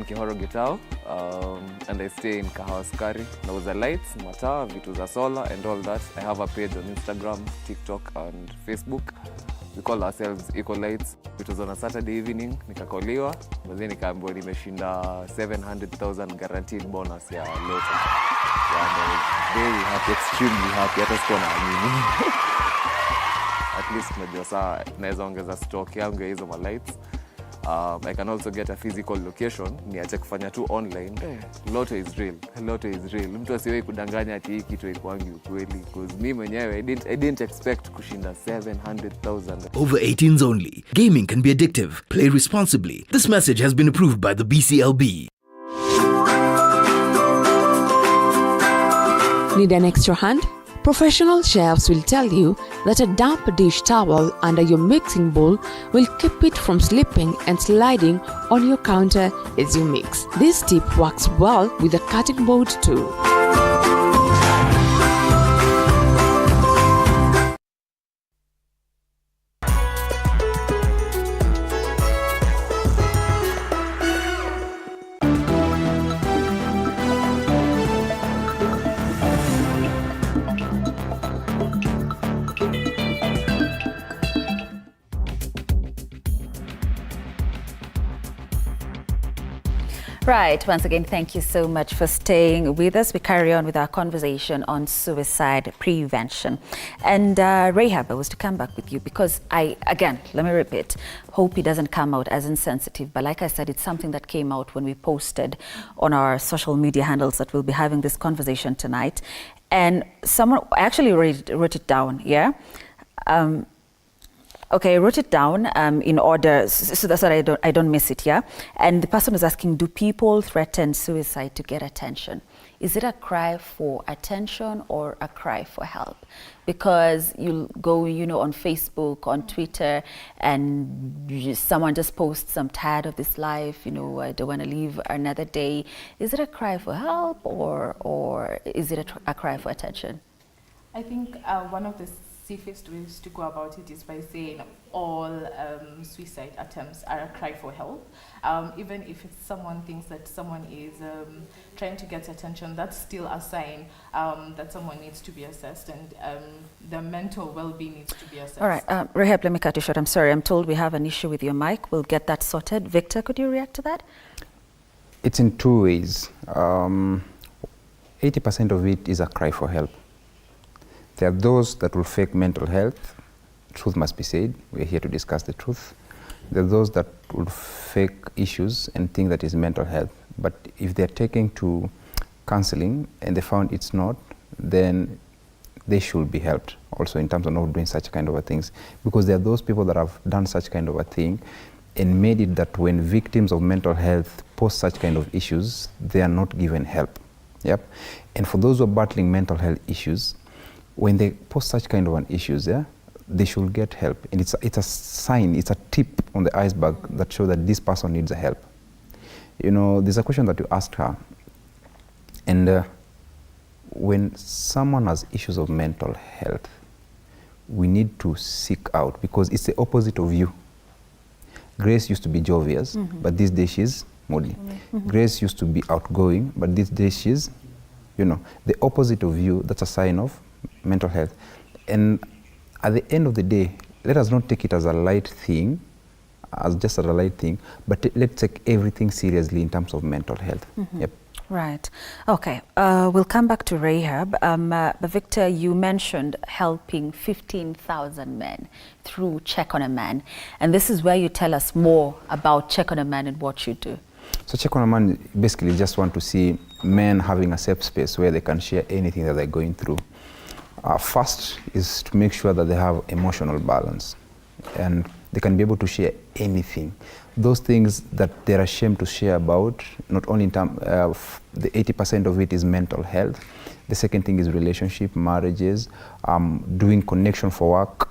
Kihoro Gitao, and I stay in Kahawa Sukari. Nauza lights, mataa, vitu za solar and all that. I have a page on Instagram, TikTok and Facebook. We call ourselves Eco Lights. It was on a Saturday evening, nikakoliwa. Baadaye nikaambiwa nimeshinda 700,000 guaranteed bonus ya Lotto. And I was very happy, extremely happy. Hata sikuwa naamini. At least najua saa naweza ongeza stock yangu ya hizo lights. I can also get a physical location, niache kufanya tu online. Lotto is real. Lotto is real. Mtu asiwahi kudanganya ati hii kitu haikuangi ukweli, because mimi mwenyewe I didn't expect kushinda 700,000. Over 18s only. Gaming can be addictive. Play responsibly. This message has been approved by the BCLB. Need an extra hand? Professional chefs will tell you that a damp dish towel under your mixing bowl will keep it from slipping and sliding on your counter as you mix. This tip works well with a cutting board too. Right, once again, thank you so much for staying with us. We carry on with our conversation on suicide prevention. And Rahab, I was to come back with you because again, let me repeat, hope it doesn't come out as insensitive, but like I said, it's something that came out when we posted on our social media handles that we'll be having this conversation tonight. And someone actually wrote it down, yeah? Okay, I wrote it down in order so that I don't miss it, yeah? And the person was asking, do people threaten suicide to get attention? Is it a cry for attention or a cry for help? Because you go, on Facebook, on Twitter, and someone just posts, I'm tired of this life, I don't want to live another day. Is it a cry for help or is it a cry for attention? I think one of the safest ways to go about it is by saying all suicide attempts are a cry for help. Even if someone thinks that someone is trying to get attention, that's still a sign that someone needs to be assessed, and their mental well-being needs to be assessed. All right, Rahab, let me cut you short. I'm sorry, I'm told we have an issue with your mic. We'll get that sorted. Victor, could you react to that? It's in two ways. 80% of it is a cry for help. There are those that will fake mental health. Truth must be said. We're here to discuss the truth. There are those that will fake issues and think that is mental health. But if they're taken to counseling and they found it's not, then they should be helped also in terms of not doing such kind of things. Because there are those people that have done such kind of a thing and made it that when victims of mental health post such kind of issues, they are not given help. Yep. And for those who are battling mental health issues, when they post such kind of issues, they should get help. And it's a sign, it's a tip on the iceberg that shows that this person needs help. There's a question that you asked her. And when someone has issues of mental health, we need to seek out, because it's the opposite of you. Grace used to be jovial, but these days she's moody. Grace used to be outgoing, but these days she's, the opposite of you. That's a sign of mental health. And at the end of the day, let us not take it as a light thing, but let's take everything seriously in terms of mental health. Yep. Right. Okay. We'll come back to Rahab. But Victor, you mentioned helping 15,000 men through Check on a Man. And this is where you tell us more about Check on a Man and what you do. So Check on a Man basically just want to see men having a safe space where they can share anything that they're going through. First is to make sure that they have emotional balance and they can be able to share anything. Those things that they're ashamed to share about, not only in terms of the 80% of it is mental health. The second thing is relationship, marriages, doing connection for work,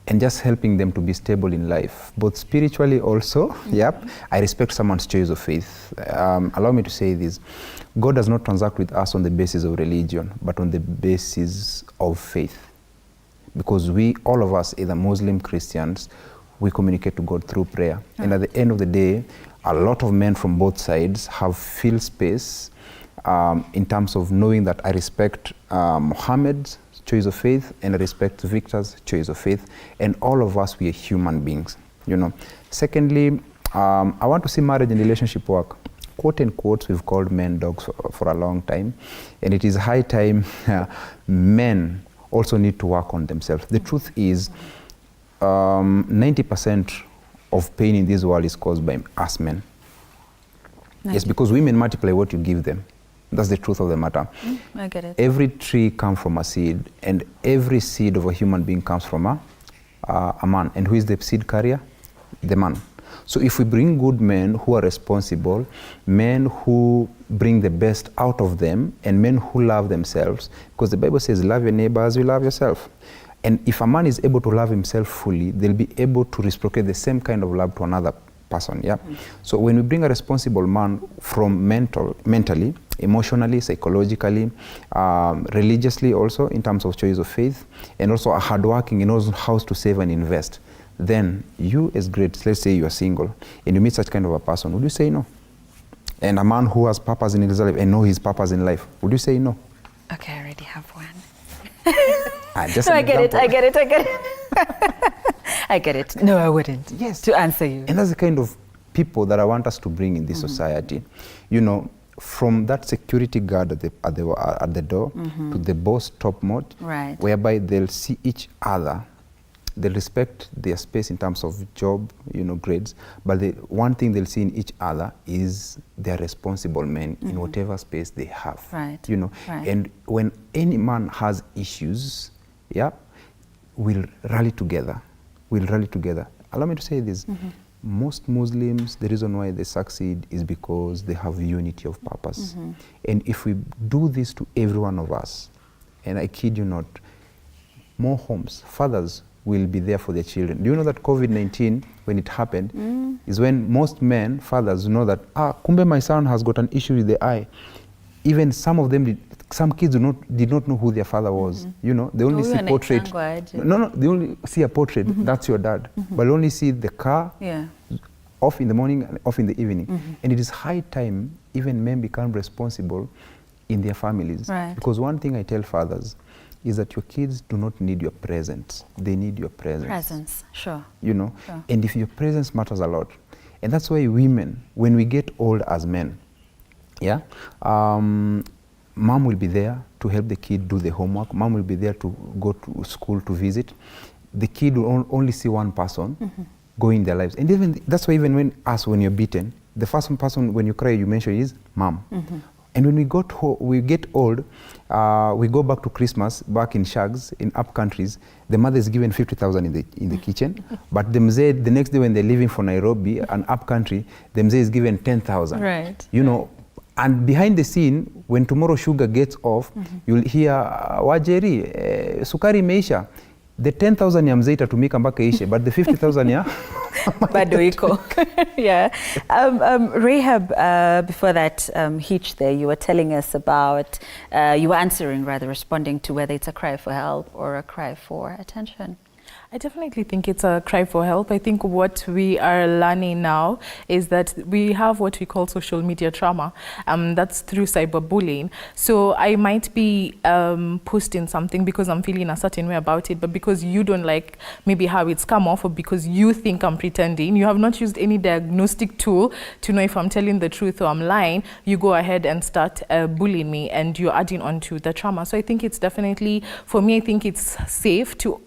and just helping them to be stable in life, both spiritually also. Yep. I respect someone's choice of faith. Allow me to say this. God does not transact with us on the basis of religion, but on the basis of faith. Because all of us, either Muslim, Christians, we communicate to God through prayer. And at the end of the day, a lot of men from both sides have filled space in terms of knowing that I respect Muhammad's choice of faith and I respect Victor's choice of faith. And all of us, we are human beings, Secondly, I want to see marriage and relationship work. Quote and quotes, we've called men dogs for a long time. And it is high time men also need to work on themselves. The truth is, 90% of pain in this world is caused by us men. Yes, because women multiply what you give them. That's the truth of the matter. I get it. Every tree comes from a seed, and every seed of a human being comes from a man. And who is the seed carrier? The man. So if we bring good men who are responsible, men who bring the best out of them, and men who love themselves, because the Bible says, love your neighbor as you love yourself. And if a man is able to love himself fully, they'll be able to reciprocate the same kind of love to another person. Yeah. So when we bring a responsible man from mentally, emotionally, psychologically, religiously also in terms of choice of faith, and also a hardworking, he knows how to save and invest, then you as great, let's say you are single, and you meet such kind of a person, would you say no? And a man who has purpose in his life and know his purpose in life, would you say no? Okay, I already have one. No, I get it. I get it. No, I wouldn't. Yes. To answer you. And that's the kind of people that I want us to bring in this society. You know, from that security guard at the door to the boss top mode, whereby they'll see each other. They respect their space in terms of job, you know, grades, but the one thing they'll see in each other is they're responsible men in whatever space they have, you know. And when any man has issues, we'll rally together. Allow me to say this. Most Muslims, the reason why they succeed is because they have unity of purpose. And if we do this to every one of us, and I kid you not, more homes, fathers will be there for their children. Do you know that COVID-19, when it happened, is when most men, fathers, know that, kumbe my son has got an issue with the eye. Even some of them, some kids did not know who their father was. You know, they only see portrait. No, they only see a portrait. That's your dad. But they only see the car off in the morning and off in the evening. And it is high time even men become responsible in their families. Because one thing I tell fathers is that your kids do not need your presence. They need your presence. You know, and if your presence matters a lot. And that's why women, when we get old as men, mom will be there to help the kid do the homework. Mom will be there to go to school to visit. The kid will only see one person go in their lives. And even that's why even when you're beaten, the first person when you cry you mention is mom. And when we get old, we go back to Christmas, back in shags, in up countries, the mother is given 50,000 in the kitchen, but the mzee, the next day when they're leaving for Nairobi, an up country, the mzee is given 10,000. You know, and behind the scene, when tomorrow sugar gets off, you'll hear, wajeri, sukari meisha. The 10,000 ya mzee itatumika mpaka ishe, but the 50,000 ya bado iko. Rahab, before that hitch there, you were telling us about, you were answering, rather, responding to whether it's a cry for help or a cry for attention. I definitely think it's a cry for help. I think what we are learning now is that we have what we call social media trauma. That's through cyberbullying. So I might be posting something because I'm feeling a certain way about it, but because you don't like maybe how it's come off, or because you think I'm pretending, you have not used any diagnostic tool to know if I'm telling the truth or I'm lying, you go ahead and start bullying me, and you're adding on to the trauma. So I think it's definitely, for me, I think it's safe to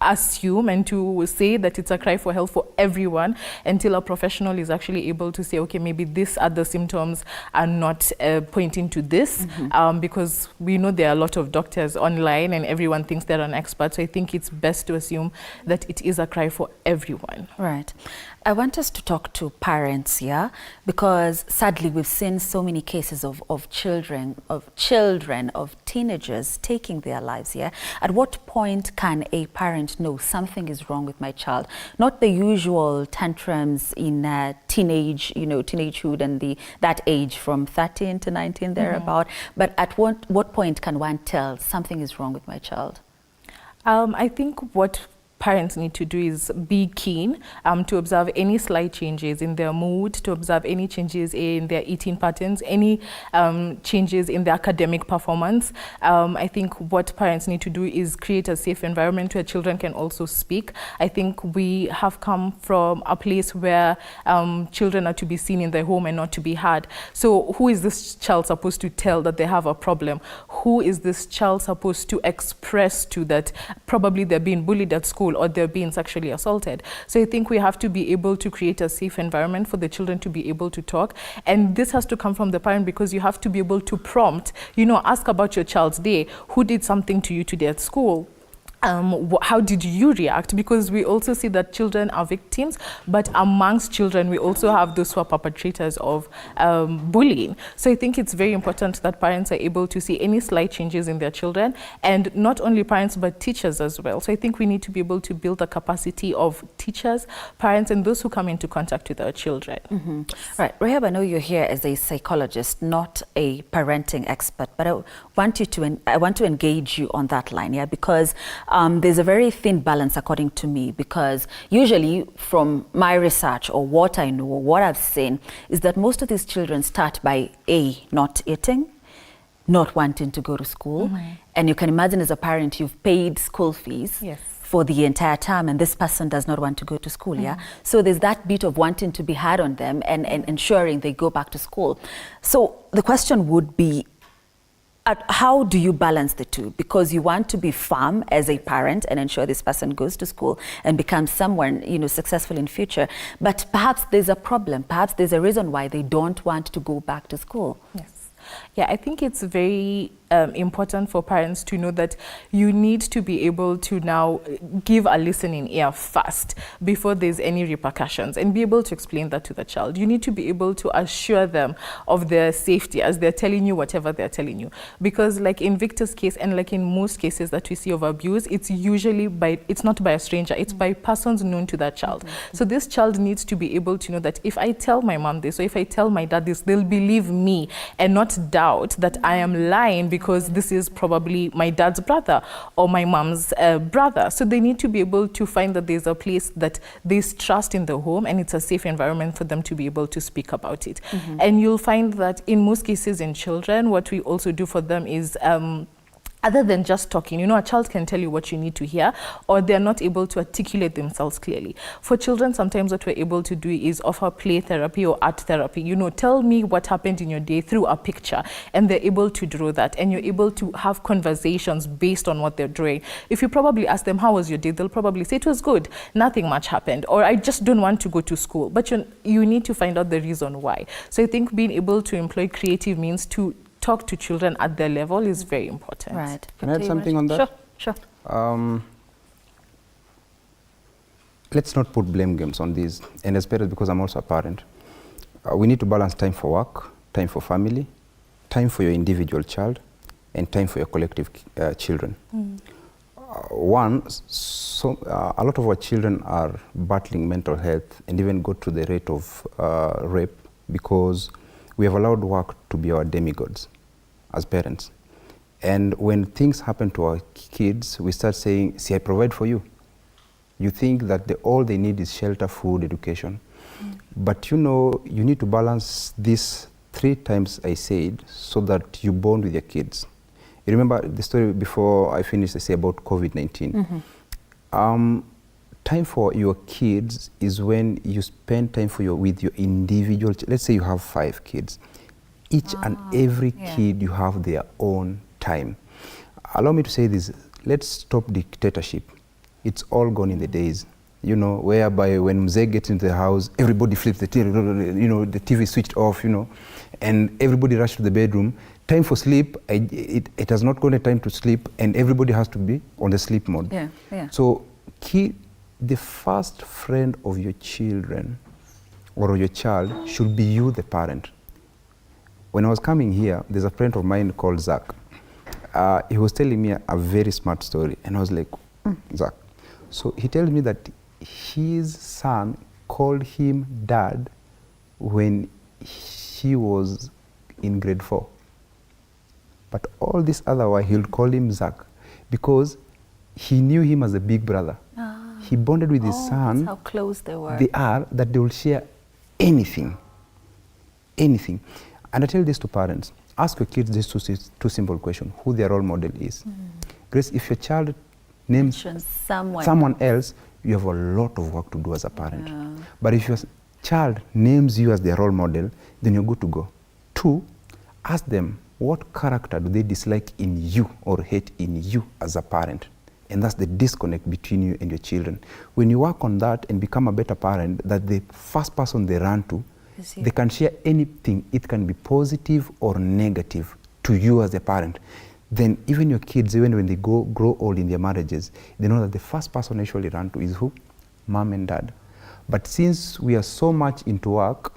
assume and to say that it's a cry for help for everyone until a professional is actually able to say, okay, maybe these other symptoms are not pointing to this, because we know there are a lot of doctors online and everyone thinks they're an expert. So I think it's best to assume that it is a cry for everyone. Right. I want us to talk to parents here, because sadly we've seen so many cases of children, of teenagers taking their lives here. At what point can a parent know something is wrong with my child? Not the usual tantrums in teenage, teenagehood and that age from 13 to 19 thereabout, but at what point can one tell something is wrong with my child? I think what parents need to do is be keen to observe any slight changes in their mood, to observe any changes in their eating patterns, any changes in their academic performance. I think what parents need to do is create a safe environment where children can also speak. I think we have come from a place where children are to be seen in their home and not to be heard. So who is this child supposed to tell that they have a problem? Who is this child supposed to express to that probably they're being bullied at school or they're being sexually assaulted? So I think we have to be able to create a safe environment for the children to be able to talk. And this has to come from the parent, because you have to be able to prompt, ask about your child's day. Who did something to you today at school? How did you react? Because we also see that children are victims, but amongst children, we also have those who are perpetrators of bullying. So I think it's very important that parents are able to see any slight changes in their children, and not only parents, but teachers as well. So I think we need to be able to build the capacity of teachers, parents, and those who come into contact with our children. Right. Rahab, I know you're here as a psychologist, not a parenting expert, but I want to engage you on that line, because there's a very thin balance, according to me, because usually from my research or what I know or what I've seen is that most of these children start by not eating, not wanting to go to school. And you can imagine as a parent, you've paid school fees for the entire term and this person does not want to go to school, yeah? So there's that bit of wanting to be hard on them and ensuring they go back to school. So the question would be, how do you balance the two? Because you want to be firm as a parent and ensure this person goes to school and becomes someone, you know, successful in future. But perhaps there's a problem. Perhaps there's a reason why they don't want to go back to school. Yes. Yeah, I think it's very important for parents to know that you need to be able to now give a listening ear first before there's any repercussions, and be able to explain that to the child. You need to be able to assure them of their safety as they're telling you whatever they're telling you. Because like in Victor's case, and like in most cases that we see of abuse, it's usually it's not by a stranger, it's by persons known to that child. So this child needs to be able to know that if I tell my mom this, or if I tell my dad this, they'll believe me and not doubt that I am lying because this is probably my dad's brother or my mom's brother. So they need to be able to find that there's a place that there's trust in the home and it's a safe environment for them to be able to speak about it. And you'll find that in most cases in children, what we also do for them is other than just talking, you know, a child can tell you what you need to hear, or they're not able to articulate themselves clearly. For children, sometimes what we're able to do is offer play therapy or art therapy. You know, tell me what happened in your day through a picture, and they're able to draw that, and you're able to have conversations based on what they're drawing. If you probably ask them, how was your day? They'll probably say, it was good, nothing much happened, or I just don't want to go to school. But you need to find out the reason why. So I think being able to employ creative means to talk to children at their level is very important. Right. Can I add something on that? Sure. Let's not put blame games on these, and especially because I'm also a parent. We need to balance time for work, time for family, time for your individual child, and time for your collective children. A lot of our children are battling mental health and even go to the rate of rape because we have allowed work to be our demigods as parents. And when things happen to our kids, we start saying, see, I provide for you. You think that all they need is shelter, food, education. But you know, you need to balance this 3 times I said so that you bond with your kids. You remember the story before I finished, I say about COVID-19. Time for your kids is when you spend time with your individual. Let's say you have 5 kids. Each and every kid, you have their own time. Allow me to say this, let's stop dictatorship. It's all gone in the days, you know, whereby when Mzee gets into the house, everybody flips the TV, you know, the TV switched off, you know, and everybody rushes to the bedroom. Time for sleep, it has not gone a time to sleep, and everybody has to be on the sleep mode. So the first friend of your children or your child should be you, the parent. When I was coming here, there's a friend of mine called Zach. He was telling me a very smart story, and I was like, Zach. So he tells me that his son called him dad when he was in grade 4. But all this other while, he'll call him Zach because he knew him as a big brother. He bonded with his son. That's how close they were. They are, that they will share anything. Anything. And I tell this to parents. Ask your kids this two simple questions. Who their role model is. Grace, if your child names someone else, you have a lot of work to do as a parent. But if your child names you as their role model, then you're good to go. 2, ask them, what character do they dislike in you or hate in you as a parent? And that's the disconnect between you and your children. When you work on that and become a better parent, that the first person they run to, they can share anything. It can be positive or negative to you as a parent. Then even your kids, even when they grow old in their marriages, they know that the first person they usually run to is who? Mom and dad. But since we are so much into work,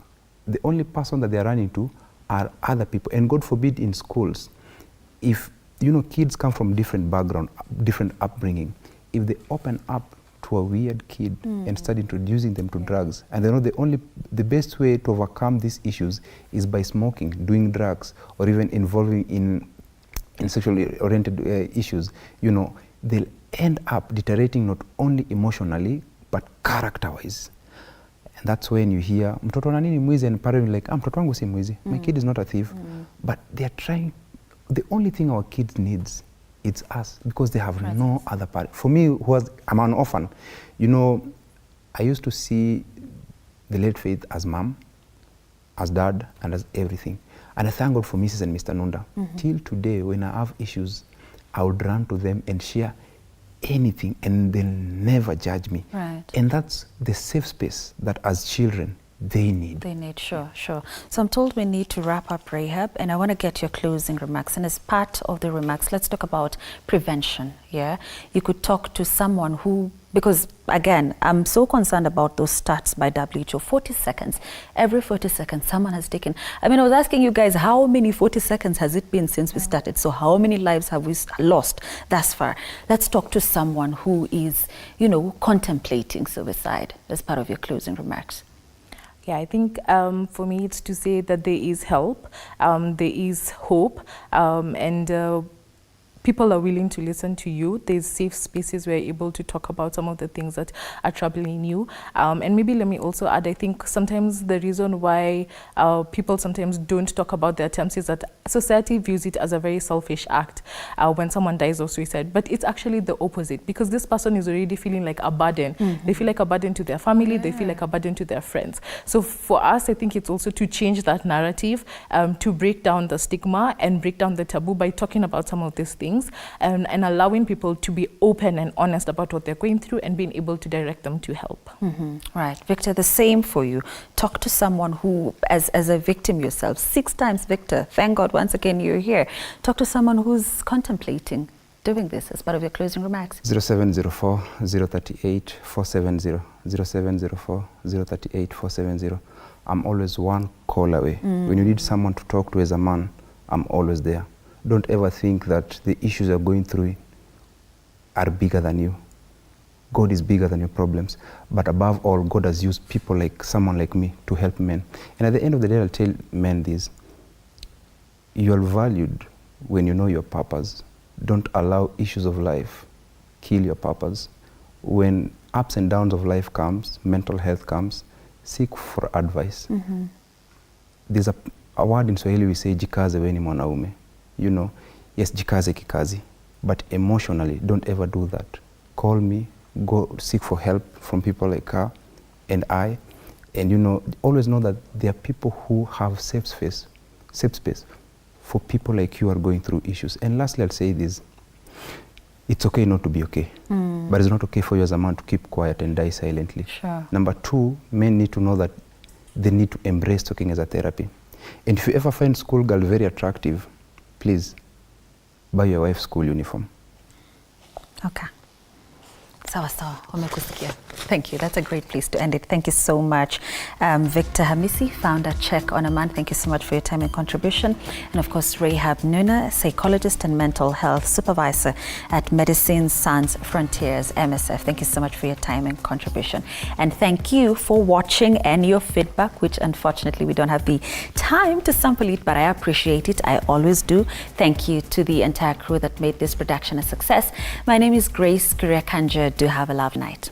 the only person that they are running to are other people. And God forbid in schools, if you know, kids come from different background, different upbringing. If they open up to a weird kid and start introducing them to drugs, and they know the best way to overcome these issues is by smoking, doing drugs, or even involving in sexually oriented issues, you know, they'll end up deteriorating not only emotionally, but character-wise. And that's when you hear, mtoto na nini mwizi, and parents like, mtoto wangu si mwizi. My kid is not a thief. But they're trying. The only thing our kids needs it's us, because they have no other parent. For me, I'm an orphan. You know, I used to see the late Faith as mom, as dad, and as everything. And I thank God for Mrs. and Mr. Nunda. Till today, when I have issues, I would run to them and share anything, and they'll never judge me. Right. And that's the safe space that as children, they need. Sure. So I'm told we need to wrap up, Rahab, and I want to get your closing remarks. And as part of the remarks, let's talk about prevention. Yeah, you could talk to someone who, because again, I'm so concerned about those stats by WHO. 40 seconds, every 40 seconds, someone has taken. I mean, I was asking you guys, how many 40 seconds has it been since we started? So how many lives have we lost thus far? Let's talk to someone who is, you know, contemplating suicide as part of your closing remarks. Yeah, I think for me it's to say that there is help, there is hope, and people are willing to listen to you. There's safe spaces where you're able to talk about some of the things that are troubling you. And maybe let me also add, I think sometimes the reason why people sometimes don't talk about their attempts is that society views it as a very selfish act when someone dies of suicide. But it's actually the opposite, because this person is already feeling like a burden. They feel like a burden to their family, they feel like a burden to their friends. So for us, I think it's also to change that narrative, to break down the stigma and break down the taboo by talking about some of these things. And allowing people to be open and honest about what they're going through and being able to direct them to help. Right. Victor, the same for you. Talk to someone who, as a victim yourself, 6 times Victor, thank God once again you're here. Talk to someone who's contemplating doing this as part of your closing remarks. 0704 038 470. 0704 038 470. I'm always one call away. When you need someone to talk to as a man, I'm always there. Don't ever think that the issues you're going through are bigger than you. God is bigger than your problems. But above all, God has used people like someone like me to help men. And at the end of the day, I'll tell men this. You are valued when you know your purpose. Don't allow issues of life kill your purpose. When ups and downs of life comes, mental health comes, seek for advice. There's a word in Swahili we say, jikaze weni mwanaume. You know, yes, jikaze kikazi, but emotionally, don't ever do that. Call me, go seek for help from people like her and I, and you know, always know that there are people who have safe space for people like you are going through issues. And lastly, I'll say this, it's okay not to be okay, but it's not okay for you as a man to keep quiet and die silently. Number 2, men need to know that they need to embrace talking as a therapy. And if you ever find schoolgirl very attractive, please buy your wife school uniform. Okay. Sawa sawa, wamekusikia. Thank you. That's a great place to end it. Thank you so much. Victor Hamisi, founder, Check on a Man. Thank you so much for your time and contribution. And of course, Rahab Nuna, psychologist and mental health supervisor at Medicine Sans Frontiers, MSF. Thank you so much for your time and contribution. And thank you for watching and your feedback, which unfortunately we don't have the time to sample it, but I appreciate it. I always do. Thank you to the entire crew that made this production a success. My name is Grace Kuriakanja. Do have a lovely night.